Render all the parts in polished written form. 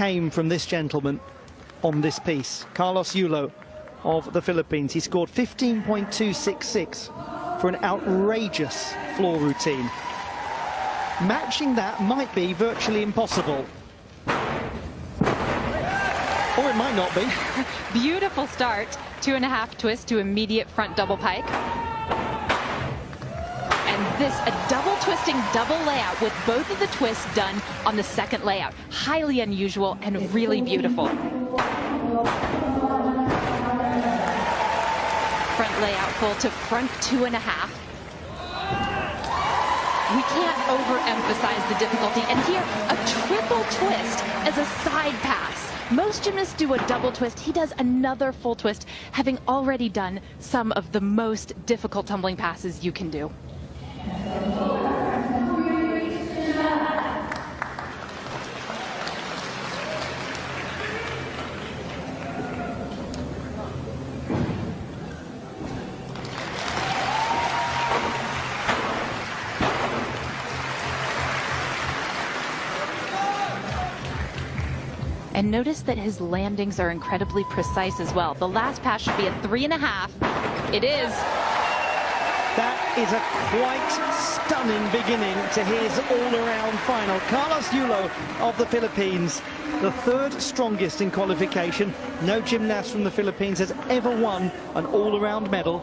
came from this gentleman on this piece, Carlos Yulo of the Philippines. He scored 15.266 for an outrageous floor routine. Matching that might be virtually impossible. Or it might not be. Beautiful start. 2.5 twist to immediate front double pike. And this, a double twisting double layout with both of the twists done on the second layout. Highly unusual and really beautiful. Front layout full to front 2.5. We can't overemphasize the difficulty. And here, a triple twist as a side pass. Most gymnasts do a double twist. He does another full twist, having already done some of the most difficult tumbling passes you can do. And notice that his landings are incredibly precise as well. The last pass should be a 3.5. It is. That is a quite stunning beginning to his all-around final. Carlos Yulo of the Philippines, the third strongest in qualification. No gymnast from the Philippines has ever won an all-around medal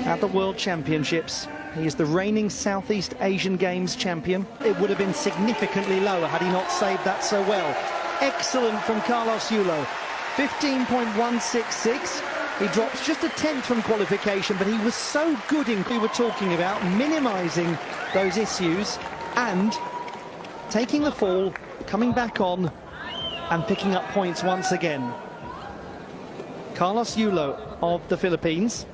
at the World Championships. He is the reigning Southeast Asian Games champion. It would have been significantly lower had he not saved that so well. Excellent from Carlos Yulo. 15.166. He drops just a tenth from qualification, but he was so good in we were talking about, minimizing those issues and taking the fall, coming back on and picking up points once again. Carlos Yulo of the Philippines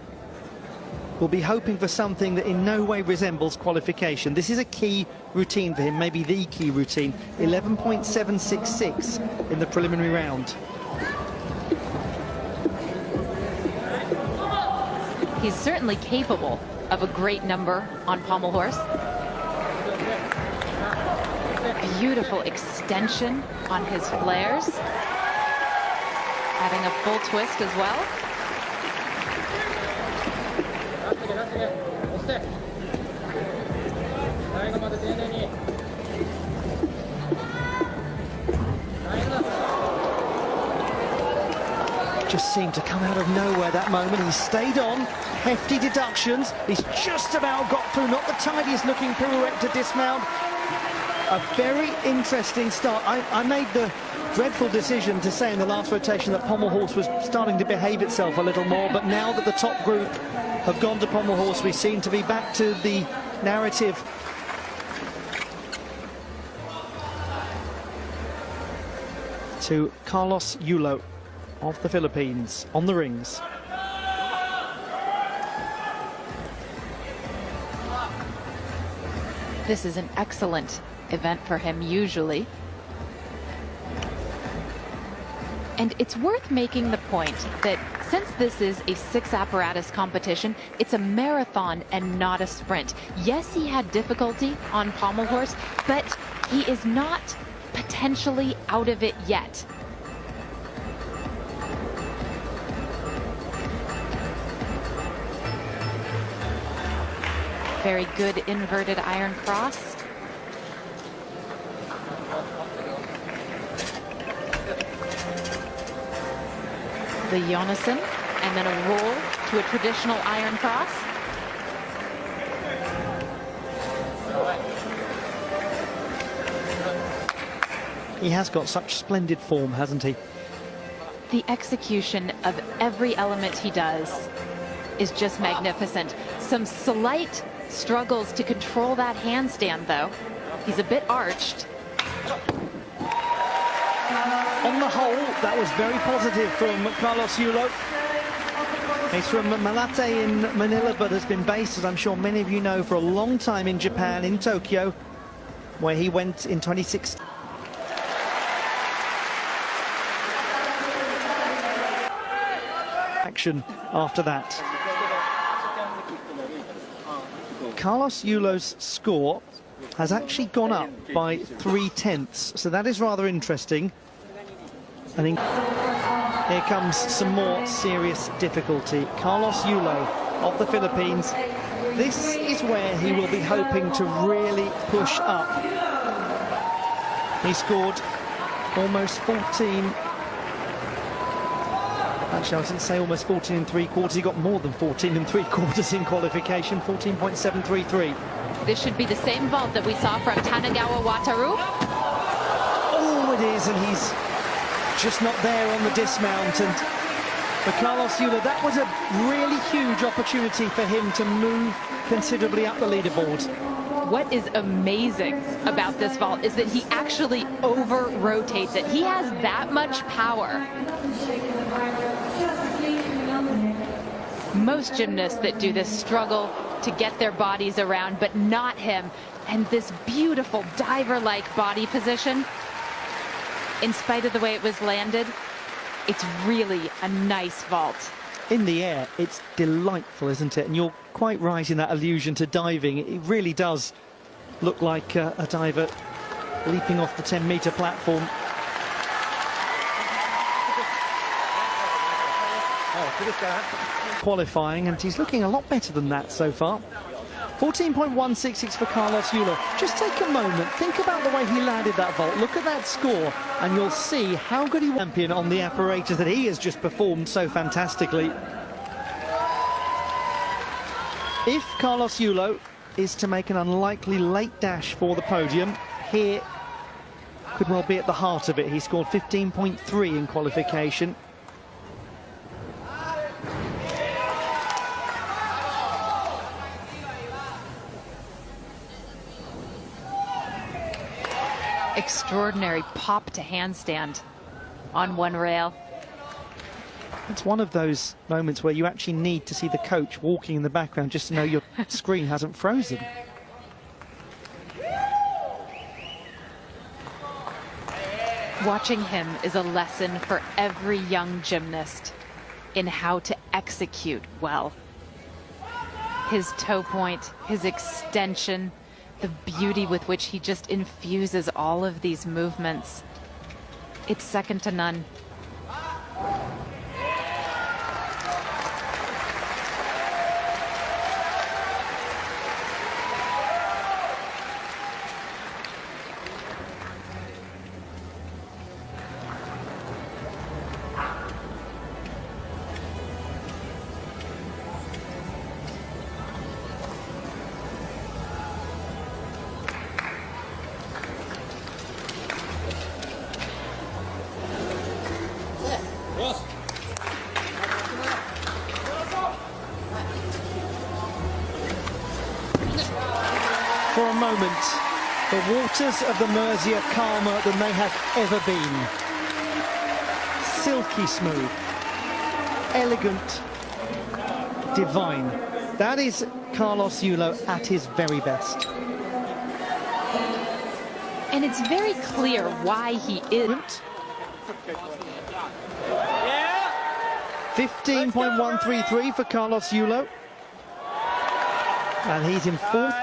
will be hoping for something that in no way resembles qualification. This is a key routine for him, maybe the key routine. 11.766 in the preliminary round. He's certainly capable of a great number on pommel horse. Beautiful extension on his flares. Having a full twist as well. Just seemed to come out of nowhere that moment. He stayed on, hefty deductions. He's just about got through, not the tidiest looking pirouette to dismount. A very interesting start. I made the dreadful decision to say in the last rotation that pommel horse was starting to behave itself a little more, but now that the top group have gone to pommel horse, we seem to be back to the narrative. To Carlos Yulo of the Philippines on the rings. This is an excellent event for him usually. And it's worth making the point that since this is a 6-apparatus competition, it's a marathon and not a sprint. Yes, he had difficulty on pommel horse, but he is not potentially out of it yet. Very good inverted iron cross. The Jonasson, and then a roll to a traditional iron cross. He has got such splendid form, hasn't he? The execution of every element he does is just magnificent. Some slight struggles to control that handstand, though. He's a bit arched. On the whole, that was very positive from Carlos Yulo. He's from Malate in Manila, but has been based, as I'm sure many of you know, for a long time in Japan, in Tokyo, where he went in 2016. Action after that. Carlos Yulo's score has actually gone up by 3/10, so that is rather interesting. Here comes some more serious difficulty. Carlos Yulo of the Philippines. This is where he will be hoping to really push up. He scored almost 14. Actually, I didn't say almost 14 and 3/4. He got more than 14 and 3/4 in qualification, 14.733. This should be the same vault that we saw from Tanagawa Wataru. Oh, it is, and he's just not there on the dismount. And for Carlos Yulo, that was a really huge opportunity for him to move considerably up the leaderboard. What is amazing about this vault is that he actually over-rotates it. He has that much power. Most gymnasts that do this struggle to get their bodies around, but not him. And this beautiful diver-like body position, in spite of the way it was landed, it's really a nice vault. In the air, it's delightful, isn't it? And you're quite right in that allusion to diving. It really does look like a diver leaping off the 10-meter platform. Qualifying, and he's looking a lot better than that so far. 14.166 for Carlos Yulo. Just take a moment, think about the way he landed that vault, look at that score, and you'll see how good he was. Champion on the apparatus that he has just performed so fantastically. If Carlos Yulo is to make an unlikely late dash for the podium, here could well be at the heart of it. He scored 15.3 in qualification. Extraordinary pop to handstand on one rail. It's one of those moments where you actually need to see the coach walking in the background just to know your screen hasn't frozen. Watching him is a lesson for every young gymnast in how to execute well. His toe point, his extension, the beauty with which he just infuses all of these movements. It's second to none. For a moment, the waters of the Mersey are calmer than they have ever been. Silky smooth, elegant, divine. That is Carlos Yulo at his very best. And it's very clear why he is. 15.133 for Carlos Yulo. And he's in fourth.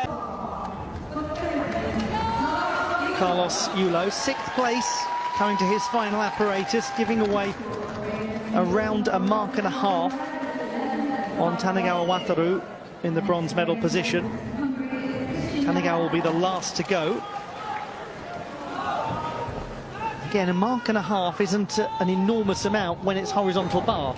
Carlos Yulo, sixth place, coming to his final apparatus, giving away around a mark and a half on Tanagawa Wataru in the bronze medal position. Tanagawa will be the last to go. Again, a mark and a half isn't an enormous amount when it's horizontal bar.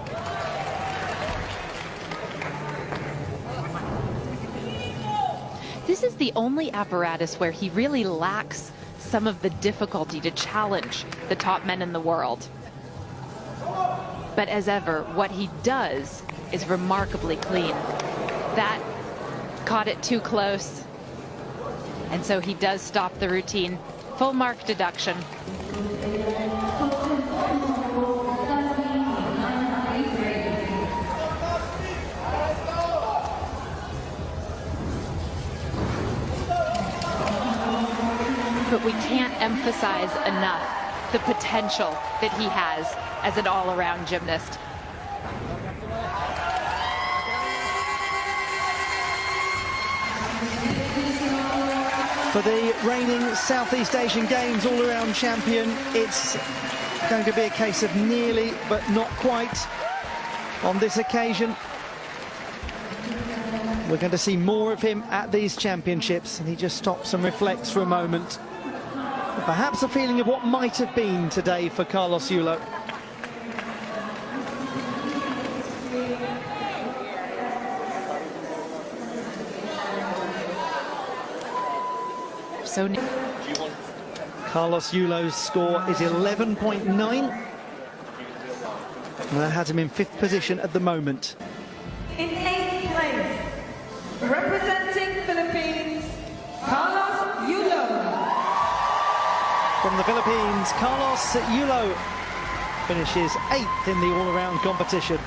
This is the only apparatus where he really lacks some of the difficulty to challenge the top men in the world. But as ever, what he does is remarkably clean. That caught it too close. And so he does stop the routine. Full mark deduction. But we can't emphasize enough the potential that he has as an all-around gymnast. For the reigning Southeast Asian Games all-around champion, it's going to be a case of nearly but not quite on this occasion. We're going to see more of him at these championships, and he just stops and reflects for a moment. Perhaps a feeling of what might have been today for Carlos Yulo. So Carlos Yulo's score is 11.9. And that has him in 5th position at the moment. In 8th place, representing Philippines, Carlos Yulo. From the Philippines, Carlos Yulo finishes 8th in the all-around competition.